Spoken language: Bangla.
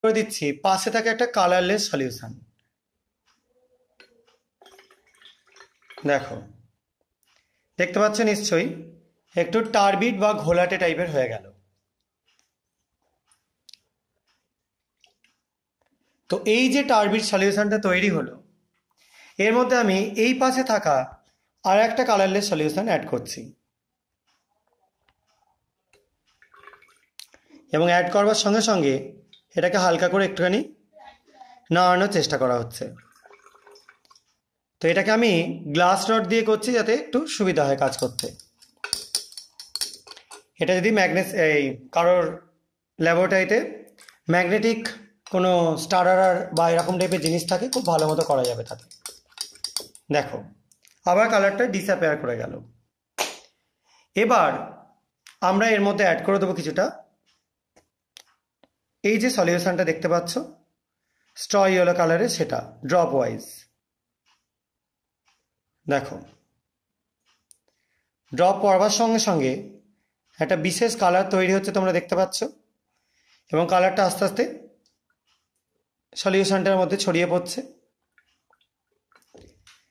করে দিচ্ছি পাশে থাকে একটা কালারলেস সলিউশন। দেখো, দেখতে পাচ্ছ নিশ্চয়ই একটু টার্বিড বা ঘোলাটে টাইপের হয়ে গেল। তো এই যে টার্বিড সলিউশনটা তৈরি হলো, এর মধ্যে আমি এই পাশে থাকা আর একটা কালারলেস সলিউশন অ্যাড করছি, এবং অ্যাড করবার সঙ্গে সঙ্গে এটাকে হালকা করে একটুখানি নাড়ানোর চেষ্টা করা হচ্ছে। তো এটাকে আমি গ্লাস রড দিয়ে করছি যাতে একটু সুবিধা হয় কাজ করতে। এটা যদি কারোর ল্যাবরেটরিতে ম্যাগনেটিক কোনো স্টারার বা এরকম টাইপের জিনিস থাকে, খুব ভালো মতো করা যাবে তাতে। দেখো, আবার কালারটা ডিসঅ্যাপিয়ার করে গেল। এবার আমরা এর মধ্যে অ্যাড করে দেবো কিছুটা এই যে সলিউশনটা দেখতে পাচ্ছ স্ট্র ইয়েলো কালারের, সেটা ড্রপ ওয়াইজ। দেখো, ড্রপ পড়বার সঙ্গে সঙ্গে একটা বিশেষ কালার তৈরি হচ্ছে, তোমরা দেখতে পাচ্ছ, এবং কালারটা আস্তে আস্তে সলিউশনটার মধ্যে ছড়িয়ে পড়ছে।